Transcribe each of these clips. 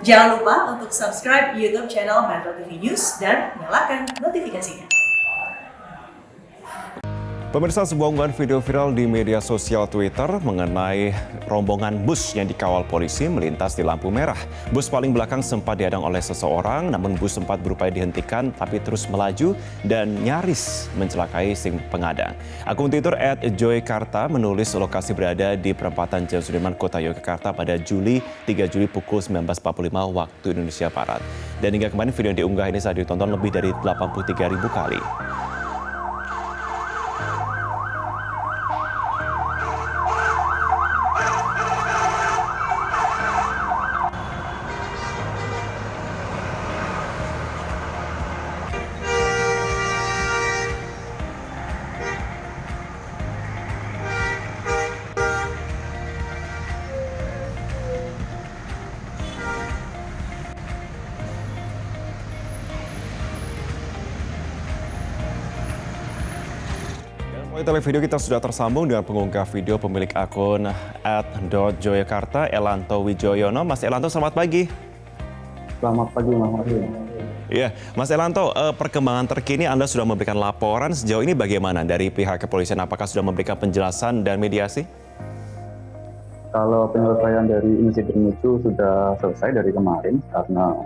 Jangan lupa untuk subscribe YouTube channel Metro TV News dan nyalakan notifikasinya. Pemirsa, sebuah unggahan video viral di media sosial Twitter mengenai rombongan bus yang dikawal polisi melintas di lampu merah. Bus paling belakang sempat dihadang oleh seseorang, namun bus sempat berupaya dihentikan tapi terus melaju dan nyaris mencelakai si pengadang. Akun Twitter @joykarta menulis lokasi berada di perempatan Jalan Sudirman, Kota Yogyakarta pada 3 Juli pukul 19.45 waktu Indonesia Barat. Dan hingga kemarin video yang diunggah ini saat ditonton lebih dari 83.000 kali. Melalui televideo kita sudah tersambung dengan pengunggah video pemilik akun @joykarta, Elanto Wijoyono. Mas Elanto, selamat pagi. Selamat pagi, Mas Martin. Iya, Mas Elanto, perkembangan terkini Anda sudah memberikan laporan sejauh ini bagaimana dari pihak kepolisian? Apakah sudah memberikan penjelasan dan mediasi? Kalau penyelesaian dari insiden itu sudah selesai dari kemarin karena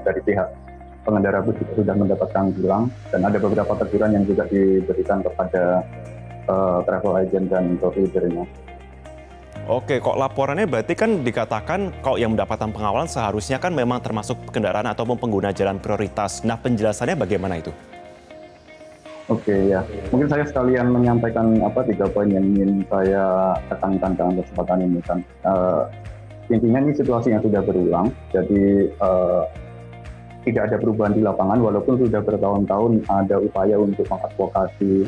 dari pihak pengendara bus juga sudah mendapatkan tilang dan ada beberapa teguran yang juga diberikan kepada travel agent dan tour leader-nya. Oke, kok laporannya berarti kan dikatakan kok yang mendapatkan pengawalan seharusnya kan memang termasuk kendaraan ataupun pengguna jalan prioritas. Nah, penjelasannya bagaimana itu? Oke, ya. Mungkin saya sekalian menyampaikan 3 poin yang ingin saya tekankan dalam kesempatan ini kan. Intinya ini situasi yang sudah berulang, jadi tidak ada perubahan di lapangan walaupun sudah bertahun-tahun ada upaya untuk mengadvokasi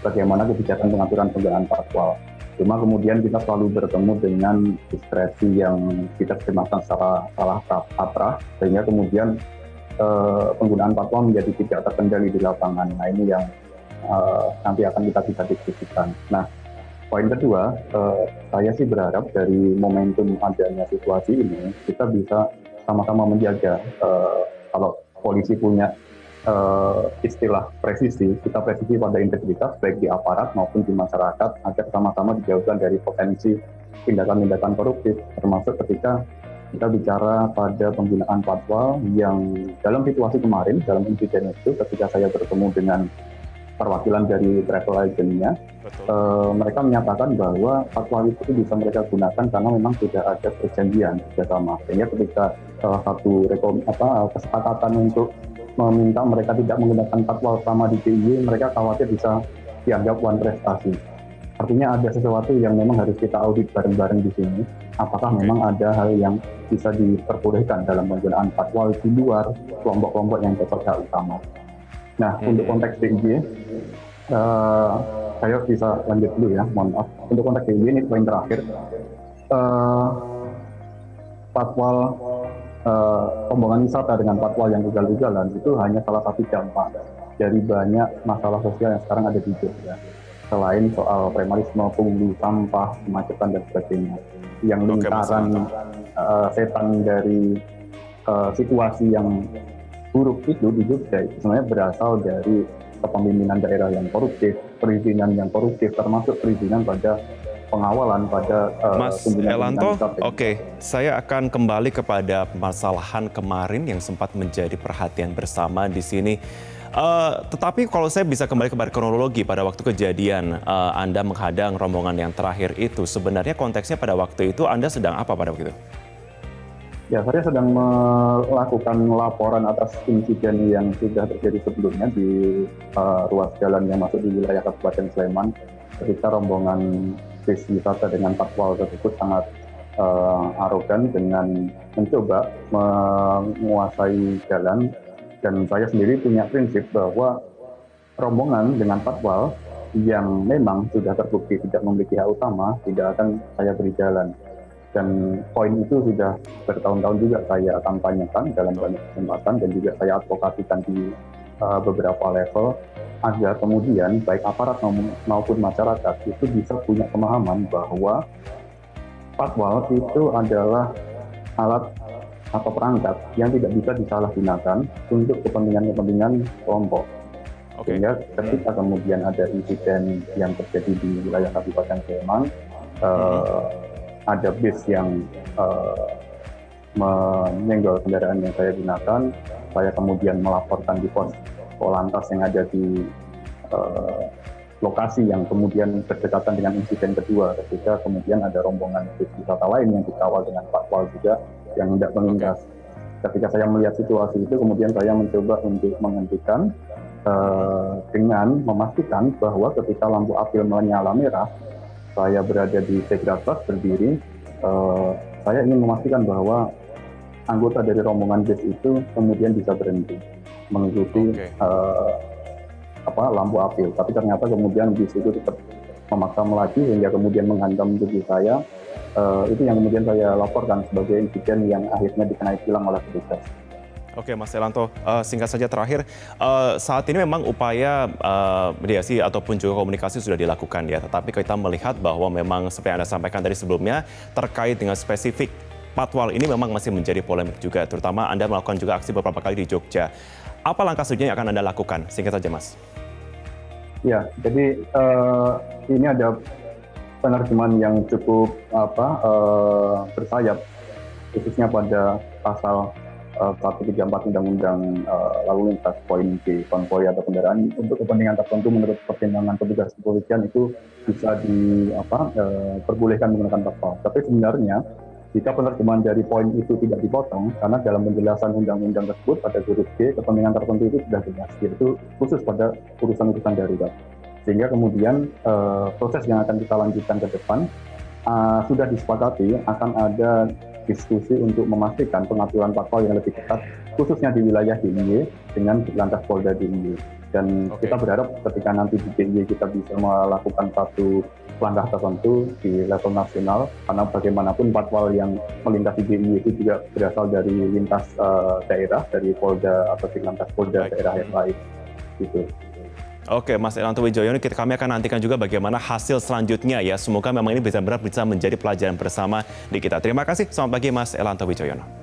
bagaimana kebijakan pengaturan penggunaan patwal. Cuma kemudian kita selalu bertemu dengan diskresi yang kita terjemahkan secara salah kaprah sehingga kemudian penggunaan patwal menjadi tidak terkendali di lapangan. Nah, ini yang nanti akan kita bisa diskusikan. Nah, poin kedua, saya sih berharap dari momentum adanya situasi ini kita bisa sama-sama menjaga kalau polisi punya istilah presisi, kita presisi pada integritas baik di aparat maupun di masyarakat agar sama-sama dijauhkan dari potensi tindakan-tindakan koruptif, termasuk ketika kita bicara pada penggunaan patwal yang dalam situasi kemarin, dalam insiden itu ketika saya bertemu dengan perwakilan dari travel agent-nya, mereka menyatakan bahwa patwal itu bisa mereka gunakan karena memang sudah ada perjanjian bersama. Sehingga ketika salah satu kesepakatan untuk meminta mereka tidak menggunakan patwal sama di DIY, mereka khawatir bisa dianggap one prestasi. Artinya ada sesuatu yang memang harus kita audit bareng-bareng di sini. Apakah memang ada hal yang bisa diperbolehkan dalam penggunaan patwal di luar kelompok-kelompok yang bekerja utama. Nah, untuk konteks DIY, saya bisa lanjut dulu ya, mohon maaf. Untuk konteks DIY ini poin terakhir, patwal rombongan wisata dengan patwal yang ugal-ugalan itu hanya salah satu dampak dari banyak masalah sosial yang sekarang ada di Jogja. Selain soal premanisme, pungli, sampah, kemacetan dan sebagainya. Yang lingkaran setan dari situasi yang buruk itu di Jogja itu sebenarnya berasal dari kepemimpinan daerah yang koruptif, perizinan yang koruptif, termasuk perizinan pada pengawalan pada Mas Elanto, oke, saya akan kembali kepada permasalahan kemarin yang sempat menjadi perhatian bersama di sini. Tetapi kalau saya bisa kembali kepada kronologi pada waktu kejadian Anda menghadang rombongan yang terakhir itu, sebenarnya konteksnya pada waktu itu Anda sedang apa pada waktu itu? Ya, saya sedang melakukan laporan atas insiden yang sudah terjadi sebelumnya di ruas jalan yang masuk di wilayah Kabupaten Sleman ketika rombongan bis wisata dengan patwal tersebut sangat arogan dengan mencoba menguasai jalan. Dan saya sendiri punya prinsip bahwa rombongan dengan patwal yang memang sudah terbukti tidak memiliki hak utama tidak akan saya beri jalan. Dan poin itu sudah bertahun-tahun juga saya kampanyekan dalam banyak kesempatan dan juga saya advokasikan di beberapa level agar kemudian baik aparat maupun masyarakat itu bisa punya pemahaman bahwa patwal itu adalah alat atau perangkat yang tidak bisa disalahgunakan untuk kepentingan-kepentingan kelompok. Oke. Sehingga ketika kemudian ada insiden yang terjadi di wilayah Kabupaten Sleman, ada bis yang menyenggol kendaraan yang saya gunakan, saya kemudian melaporkan di pos Polantas yang ada di lokasi yang kemudian berdekatan dengan insiden kedua, ketika kemudian ada rombongan bis wisata lain yang dikawal dengan patwal juga yang hendak melintas. Ketika saya melihat situasi itu, kemudian saya mencoba untuk menghentikan dengan memastikan bahwa ketika lampu apel menyala merah, saya berada di zebra cross berdiri, saya ingin memastikan bahwa anggota dari rombongan bis itu kemudian bisa berhenti mengikuti lampu apel. Tapi ternyata kemudian bis itu tetap memaksa melaju hingga kemudian menghantam tubuh saya. Itu yang kemudian saya laporkan sebagai insiden yang akhirnya dikenai tilang oleh petugas. Oke, Mas Elanto, singkat saja terakhir, saat ini memang upaya mediasi ataupun juga komunikasi sudah dilakukan ya, tetapi kita melihat bahwa memang seperti yang Anda sampaikan tadi sebelumnya, terkait dengan spesifik patwal ini memang masih menjadi polemik juga, terutama Anda melakukan juga aksi beberapa kali di Jogja. Apa langkah selanjutnya yang akan Anda lakukan? Singkat saja, Mas. Ya, jadi ini ada penerjemahan yang cukup bersayap, khususnya pada pasal 134 Undang-Undang Lalu Lintas poin B, konvoi atau kendaraan untuk kepentingan tertentu menurut pertimbangan petugas kepolisian itu bisa diperbolehkan menggunakan patwal. Tapi sebenarnya jika penerjemahan dari poin itu tidak dipotong, karena dalam penjelasan undang-undang tersebut pada huruf B, kepentingan tertentu itu sudah jelas, yaitu khusus pada urusan-urusan darurat. Sehingga kemudian proses yang akan kita lanjutkan ke depan sudah disepakati akan ada diskusi untuk memastikan pengaturan patwal yang lebih ketat, khususnya di wilayah DIY dengan Lantas Polda DIY. Dan kita berharap ketika nanti di DIY kita bisa melakukan satu langkah tertentu di level nasional, karena bagaimanapun patwal yang melintasi DIY itu juga berasal dari lintas daerah, dari Polda atau di Lantas Polda daerah yang lain. Gitu. Oke, Mas Elanto Wijoyono, kami akan nantikan juga bagaimana hasil selanjutnya ya. Semoga memang ini benar-benar bisa menjadi pelajaran bersama di kita. Terima kasih, selamat pagi Mas Elanto Wijoyono.